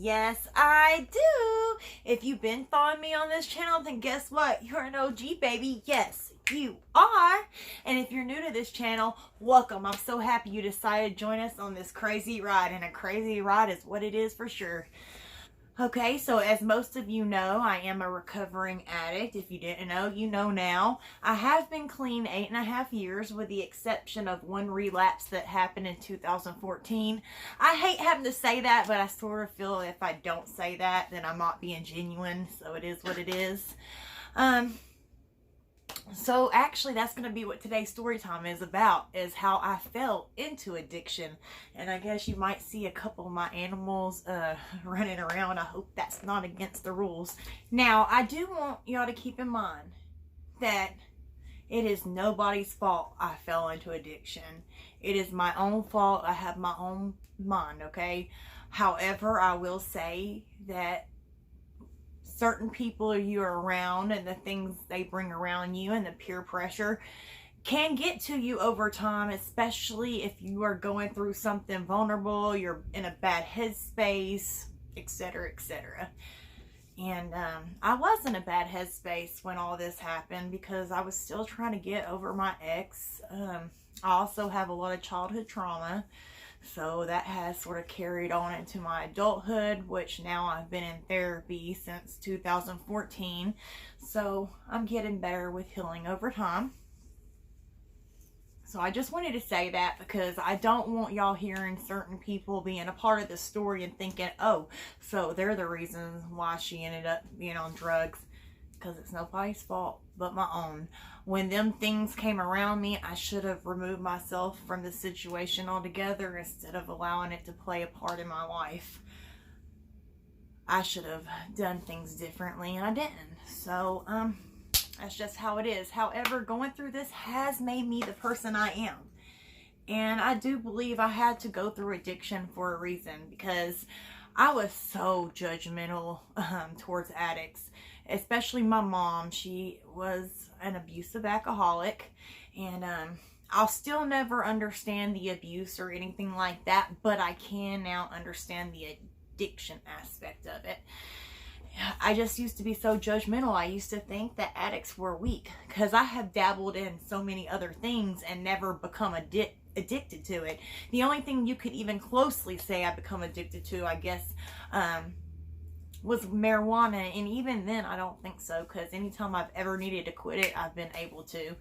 Yes, I do. If you've been following me on this channel, then guess what? You're an OG, baby. Yes, you are. And if you're new to this channel, welcome. I'm so happy you decided to join us on this crazy ride. And a crazy ride is what it is for sure. Okay, so as most of you know, I am a recovering addict. If you didn't know, you know now. I have been clean 8.5 years with the exception of one relapse that happened in 2014. I hate having to say that, but I sort of feel if I don't say that, then I'm not being genuine, so it is what it is. So actually that's going to be what today's story time is about, is how I fell into addiction. And I guess you might see a couple of my animals running around. I hope that's not against the rules. Now, I do want y'all to keep in mind that it is nobody's fault I fell into addiction. It is my own fault. I have my own mind, okay? However, I will say that certain people you're around and the things they bring around you and the peer pressure can get to you over time, especially if you are going through something vulnerable, you're in a bad headspace, etc., etc. And I was in a bad headspace when all this happened because I was still trying to get over my ex. I also have a lot of childhood trauma. So that has sort of carried on into my adulthood, which now I've been in therapy since 2014. So I'm getting better with healing over time. So I just wanted to say that because I don't want y'all hearing certain people being a part of the story and thinking, oh, so they're the reason why she ended up being on drugs. Because it's nobody's fault but my own. When them things came around me, I should have removed myself from the situation altogether instead of allowing it to play a part in my life. I should have done things differently and I didn't. So, that's just how it is. However, going through this has made me the person I am. And I do believe I had to go through addiction for a reason, because I was so judgmental towards addicts. Especially my mom. She was an abusive alcoholic, and I'll still never understand the abuse or anything like that, but I can now understand the addiction aspect of it. I just used to be so judgmental. I used to think that addicts were weak because I have dabbled in so many other things and never become addicted to it. The only thing you could even closely say I become addicted to, I guess, was marijuana, and even then I don't think so, because anytime I've ever needed to quit it, I've been able to.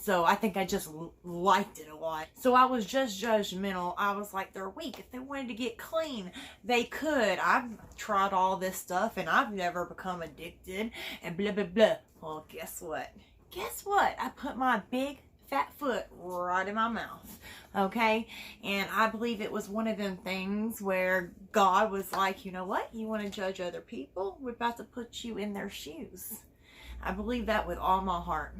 So I think I just liked it a lot. So I was just judgmental. I was like, they're weak. If they wanted to get clean, they could. I've tried all this stuff and I've never become addicted and blah blah blah. Well, guess what? Guess what? I put my big fat foot right in my mouth, okay? And I believe it was one of them things where God was like, you know what? You want to judge other people? We're about to put you in their shoes. I believe that with all my heart.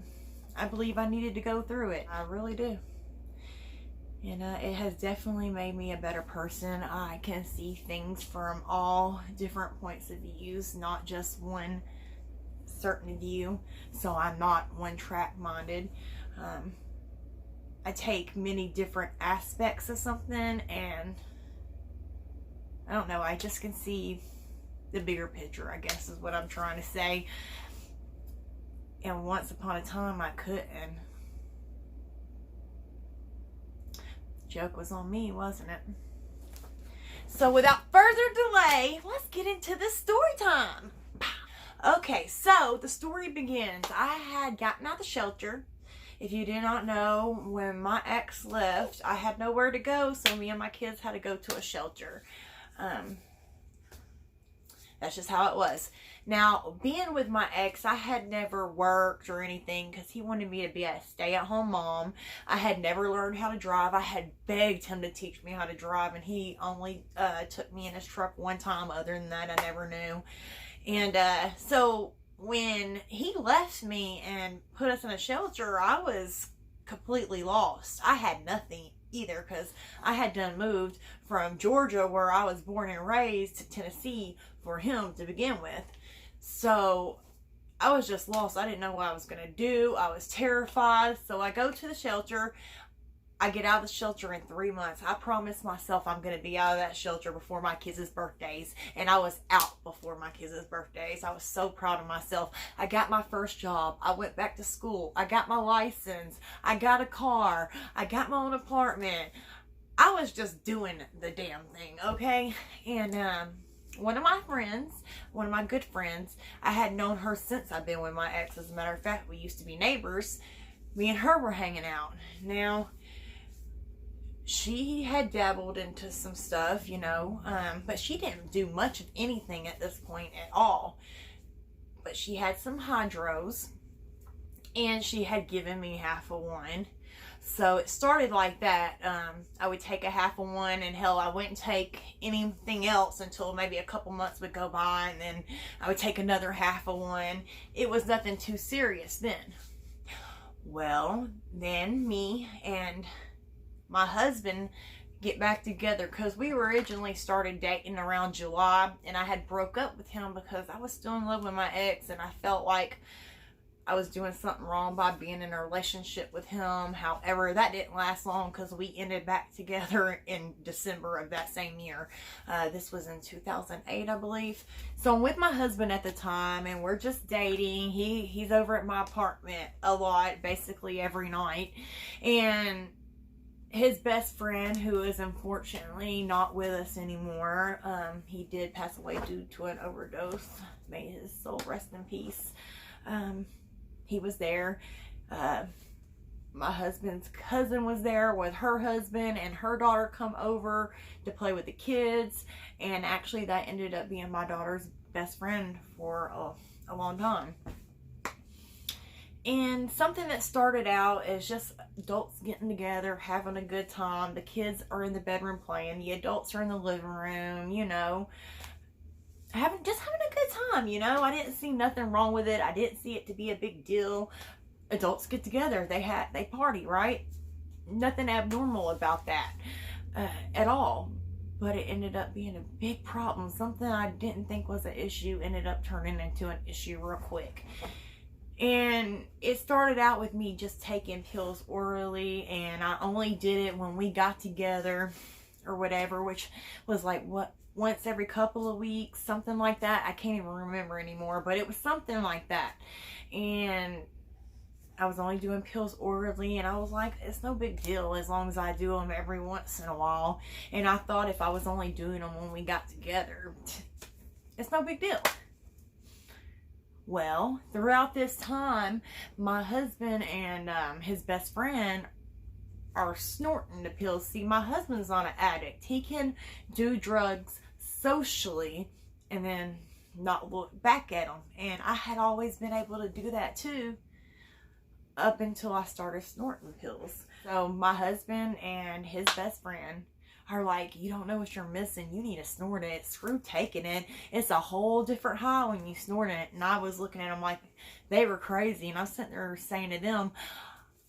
I believe I needed to go through it. I really do. And it has definitely made me a better person. I can see things from all different points of views, not just one certain view. So I'm not one-track minded. I take many different aspects of something, and I don't know, I just can see the bigger picture, I guess is what I'm trying to say. And once upon a time I couldn't. Joke was on me, wasn't it? So without further delay, let's get into the story time. Okay, so the story begins. I had gotten out of the shelter. If you do not know, when my ex left, I had nowhere to go, so me and my kids had to go to a shelter. That's just how it was. Now, being with my ex, I had never worked or anything because he wanted me to be a stay-at-home mom. I had never learned how to drive. I had begged him to teach me how to drive, and he only took me in his truck one time. Other than that, I never knew. And so when he left me and put us in a shelter, I was completely lost. I had nothing either because I had done moved from Georgia, where I was born and raised, to Tennessee for him to begin with. So I was just lost. I didn't know what I was going to do. I was terrified. So I go to the shelter. I get out of the shelter in 3 months. I promised myself I'm going to be out of that shelter before my kids' birthdays. And I was out before my kids' birthdays. I was so proud of myself. I got my first job. I went back to school. I got my license. I got a car. I got my own apartment. I was just doing the damn thing, okay? And one of my good friends, I had known her since I've been with my ex. As a matter of fact, we used to be neighbors. Me and her were hanging out. Now, she had dabbled into some stuff, you know, but she didn't do much of anything at this point at all. But she had some hydros, and she had given me half of one. So it started like that. I would take a half of one, and hell, I wouldn't take anything else until maybe a couple months would go by, and then I would take another half of one. It was nothing too serious then. Well, then me and my husband get back together, because we originally started dating around July, and I had broke up with him because I was still in love with my ex, and I felt like I was doing something wrong by being in a relationship with him. However, that didn't last long, because we ended back together in December of that same year. This was in 2008, I believe. So I'm with my husband at the time, and we're just dating. He's over at my apartment a lot, basically every night. And his best friend, who is unfortunately not with us anymore, he did pass away due to an overdose. May his soul rest in peace. He was there. My husband's cousin was there with her husband and her daughter come over to play with the kids. And actually that ended up being my daughter's best friend for a long time. And something that started out as just adults getting together, having a good time. The kids are in the bedroom playing. The adults are in the living room, you know. Having a good time, you know. I didn't see nothing wrong with it. I didn't see it to be a big deal. Adults get together. They party, right? Nothing abnormal about that at all. But it ended up being a big problem. Something I didn't think was an issue ended up turning into an issue real quick. And it started out with me just taking pills orally, and I only did it when we got together or whatever, which was like once every couple of weeks, something like that. I can't even remember anymore, but it was something like that. And I was only doing pills orally, and I was like, it's no big deal as long as I do them every once in a while. And I thought if I was only doing them when we got together, it's no big deal. Well, throughout this time, my husband and his best friend are snorting the pills. See, my husband's not an addict. He can do drugs socially and then not look back at them. And I had always been able to do that too, up until I started snorting pills. So my husband and his best friend are like, you don't know what you're missing. You need to snort it. Screw taking it. It's a whole different high when you snort it. And I was looking at them like they were crazy. And I was sitting there saying to them,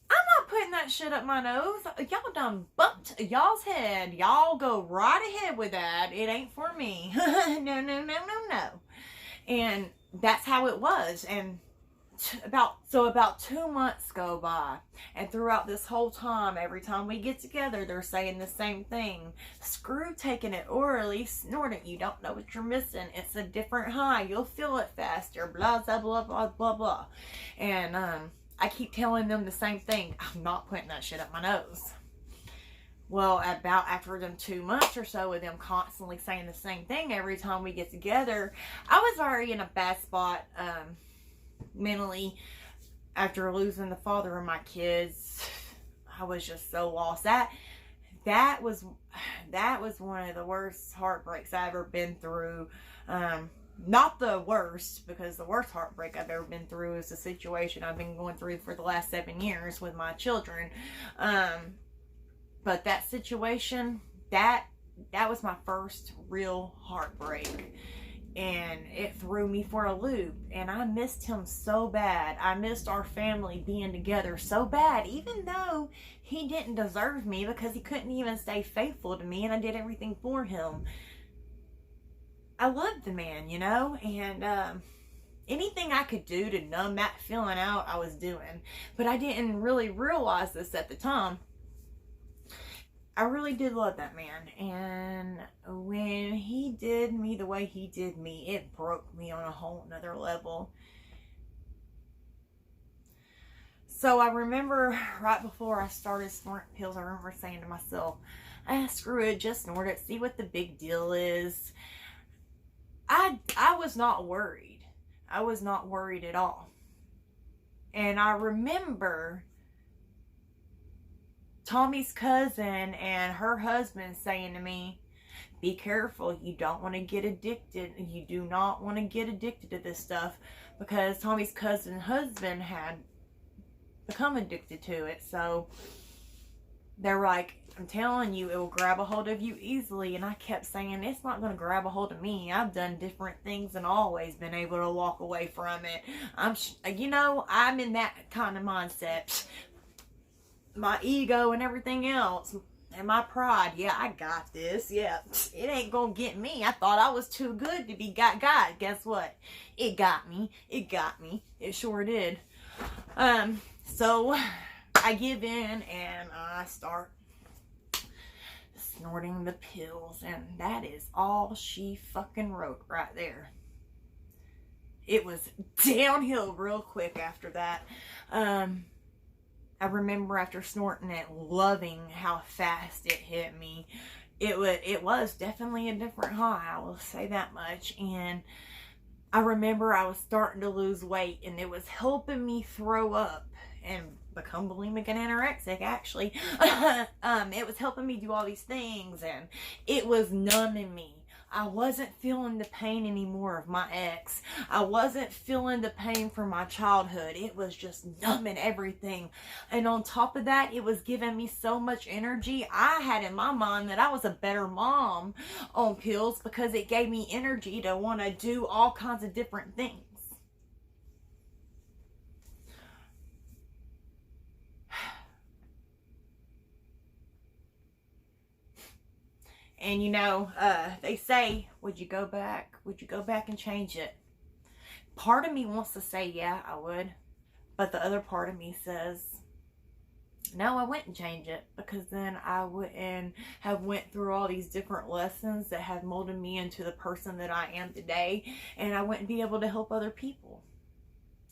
I'm not putting that shit up my nose. Y'all done bumped y'all's head. Y'all go right ahead with that. It ain't for me. No. And that's how it was. And about 2 months go by, and throughout this whole time, every time we get together, they're saying the same thing. Screw taking it orally, snort it. You don't know what you're missing. It's a different high. You'll feel it faster. Blah, blah, blah, blah, blah, blah. And I keep telling them the same thing. I'm not putting that shit up my nose. Well, about after them 2 months or so of them constantly saying the same thing every time we get together, I was already in a bad spot mentally. After losing the father of my kids, I was just so lost. That was one of the worst heartbreaks I've ever been through. Not the worst, because the worst heartbreak I've ever been through is the situation I've been going through for the last 7 years with my children. But that situation, that was my first real heartbreak. And it threw me for a loop. And I missed him so bad. I missed our family being together so bad. Even though he didn't deserve me, because he couldn't even stay faithful to me. And I did everything for him. I loved the man, you know. And anything I could do to numb that feeling out, I was doing. But I didn't really realize this at the time. I really did love that man. And when he did me the way he did me, it broke me on a whole nother level. So I remember right before I started snorting pills, I remember saying to myself, screw it, just snort it, see what the big deal is. I was not worried. I was not worried at all. And I remember Tommy's cousin and her husband saying to me, be careful, you don't want to get addicted. You do not want to get addicted to this stuff, because Tommy's cousin's husband had become addicted to it. So they're like, I'm telling you, it will grab a hold of you easily. And I kept saying, it's not going to grab a hold of me. I've done different things and always been able to walk away from it. I'm in that kind of mindset. My ego and everything else, and my pride, yeah, I got this, yeah, it ain't gonna get me. I thought I was too good to be got. Guess what? It got me. It sure did. So I give in and I start snorting the pills, and that is all she fucking wrote right there. It was downhill real quick after that. I remember after snorting it, loving how fast it hit me. It was definitely a different high, I will say that much. And I remember I was starting to lose weight, and it was helping me throw up and become bulimic and anorexic, actually. It was helping me do all these things, and it was numbing me. I wasn't feeling the pain anymore of my ex. I wasn't feeling the pain from my childhood. It was just numbing everything. And on top of that, it was giving me so much energy. I had in my mind that I was a better mom on pills, because it gave me energy to want to do all kinds of different things. And they say, would you go back? Would you go back and change it? Part of me wants to say, yeah, I would. But the other part of me says, no, I wouldn't change it, because then I wouldn't have went through all these different lessons that have molded me into the person that I am today, and I wouldn't be able to help other people.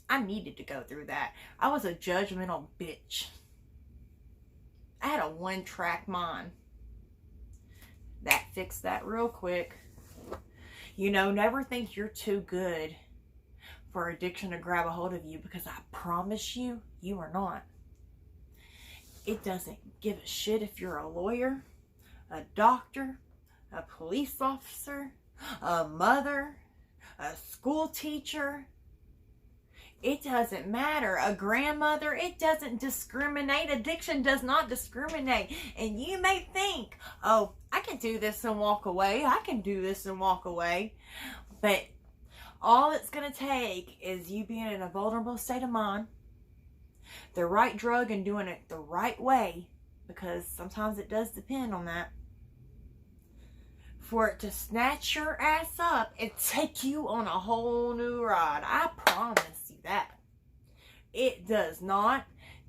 I needed to go through that. I was a judgmental bitch. I had a one-track mind. That fixed that real quick. Never think you're too good for addiction to grab a hold of you, because I promise you, you are not. It doesn't give a shit if you're a lawyer, a doctor, a police officer, a mother, a school teacher. It doesn't matter. A grandmother. It doesn't discriminate. Addiction does not discriminate. And you may think, oh, I can do this and walk away. I can do this and walk away. But all it's going to take is you being in a vulnerable state of mind, the right drug, and doing it the right way, because sometimes it does depend on that, for it to snatch your ass up and take you on a whole new ride. I promise you that. It does not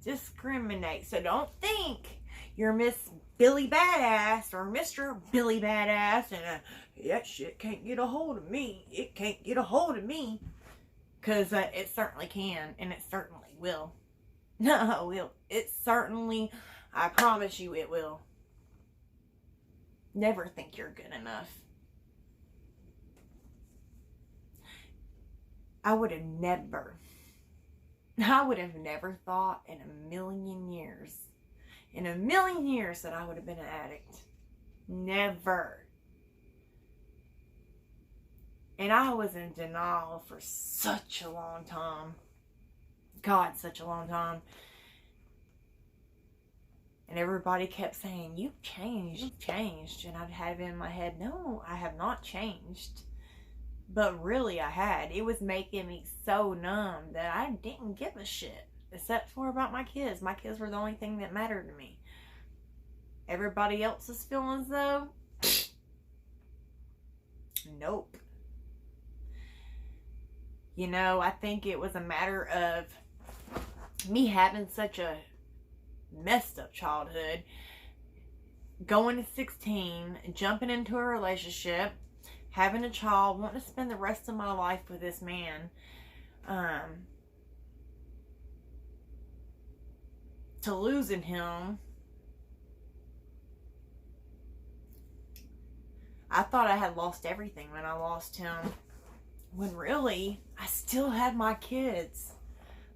discriminate. So don't think you're Miss Billy Badass or Mr. Billy Badass and that shit can't get a hold of me. It can't get a hold of me. Because it certainly can, and it certainly will. No, it will. It certainly, I promise you it will. Never think you're good enough. I would have never thought in a million years that I would have been an addict. Never. And I was in denial for such a long time. God, such a long time. And everybody kept saying, you've changed. And I'd have in my head, no, I have not changed. But really I had. It was making me so numb that I didn't give a shit. Except for about my kids. My kids were the only thing that mattered to me. Everybody else's feelings though? Nope. I think it was a matter of me having such a messed up childhood, going to 16, jumping into a relationship, having a child, wanting to spend the rest of my life with this man, to losing him. I thought I had lost everything when I lost him, when really I still had my kids.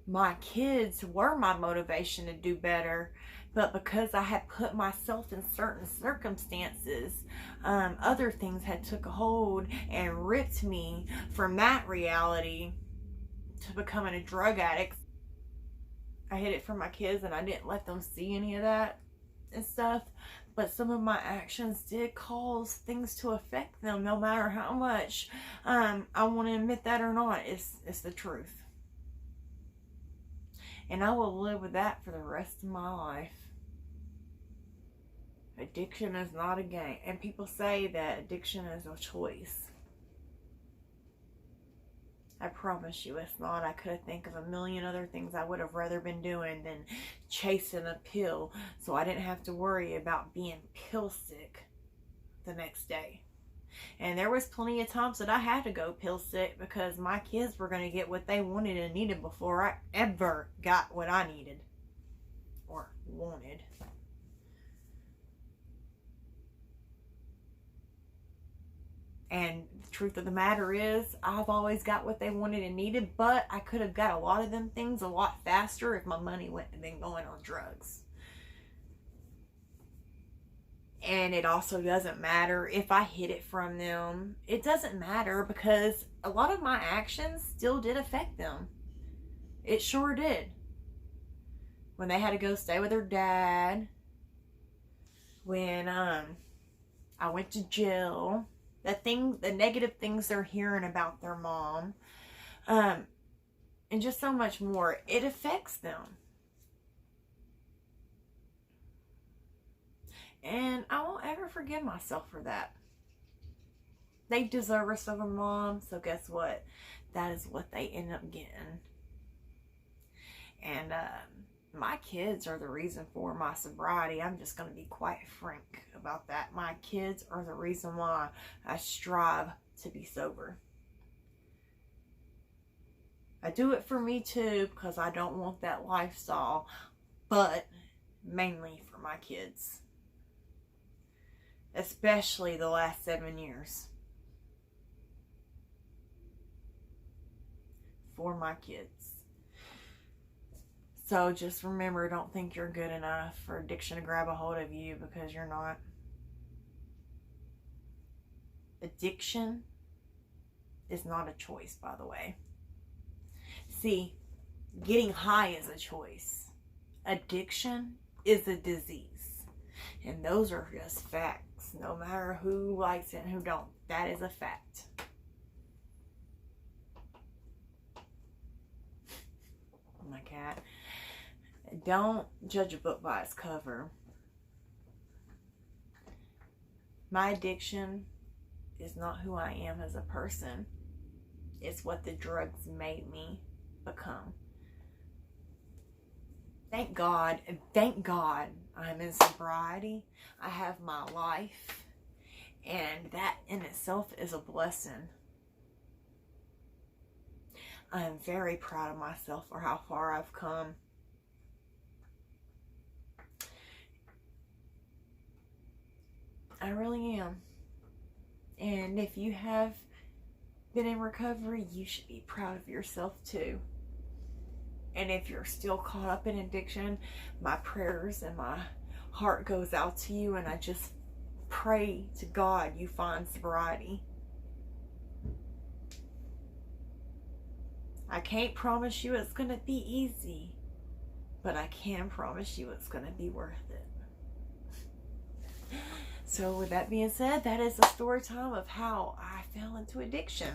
My kids were my motivation to do better, but because I had put myself in certain circumstances, other things had took a hold and ripped me from that reality to becoming a drug addict. I hid it from my kids and I didn't let them see any of that and stuff. But some of my actions did cause things to affect them, no matter how much I want to admit that or not. It's the truth. And I will live with that for the rest of my life. Addiction is not a game. And people say that addiction is a choice. I promise you it's not. I could think of a million other things I would have rather been doing than chasing a pill, so I didn't have to worry about being pill sick the next day. And there was plenty of times that I had to go pill sick because my kids were going to get what they wanted and needed before I ever got what I needed or wanted. And the truth of the matter is, I've always got what they wanted and needed, but I could have got a lot of them things a lot faster if my money wouldn't have been going on drugs. And it also doesn't matter if I hid it from them. It doesn't matter because a lot of my actions still did affect them. It sure did. When they had to go stay with their dad. When I went to jail. The negative things they're hearing about their mom. And just so much more. It affects them. And I won't ever forgive myself for that. They deserve a silver mom, so guess what? That is what they end up getting. And my kids are the reason for my sobriety. I'm just going to be quite frank about that. My kids are the reason why I strive to be sober. I do it for me too because I don't want that lifestyle, but mainly for my kids. Especially the last 7 years. For my kids. So just remember, don't think you're good enough for addiction to grab a hold of you, because you're not. Addiction is not a choice, by the way. See, getting high is a choice. Addiction is a disease. And those are just facts. No matter who likes it and who don't. That is a fact. My cat. Don't judge a book by its cover. My addiction is not who I am as a person. It's what the drugs made me become. Thank God I'm in sobriety. I have my life. And that in itself is a blessing. I'm very proud of myself for how far I've come. I really am. And if you have been in recovery, you should be proud of yourself too. And if you're still caught up in addiction, my prayers and my heart goes out to you, and I just pray to God you find sobriety. I can't promise you it's going to be easy, but I can promise you it's going to be worth it. So with that being said, that is the story time of how I fell into addiction.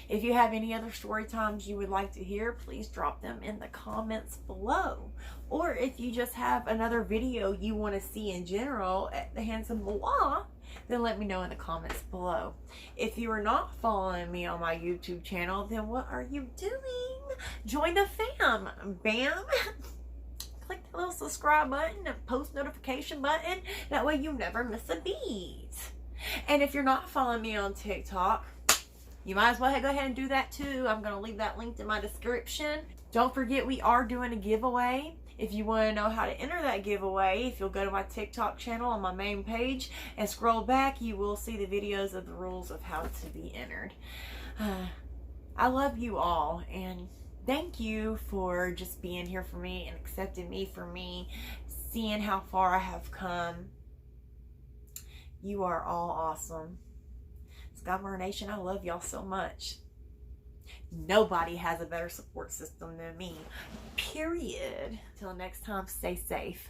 If you have any other story times you would like to hear, please drop them in the comments below. Or if you just have another video you want to see in general at the Handsome Blah, then let me know in the comments below. If you are not following me on my YouTube channel, then what are you doing? Join the fam. Bam. click the little subscribe button and post notification button. That way you never miss a beat. And if you're not following me on TikTok, you might as well go ahead and do that too. I'm going to leave that linked in my description. Don't forget, we are doing a giveaway. If you want to know how to enter that giveaway, if you'll go to my TikTok channel on my main page and scroll back, you will see the videos of the rules of how to be entered. I love you all, and thank you for just being here for me and accepting me for me, seeing how far I have come. You are all awesome. Skymar Nation, I love y'all so much. Nobody has a better support system than me. Period. Till next time, stay safe.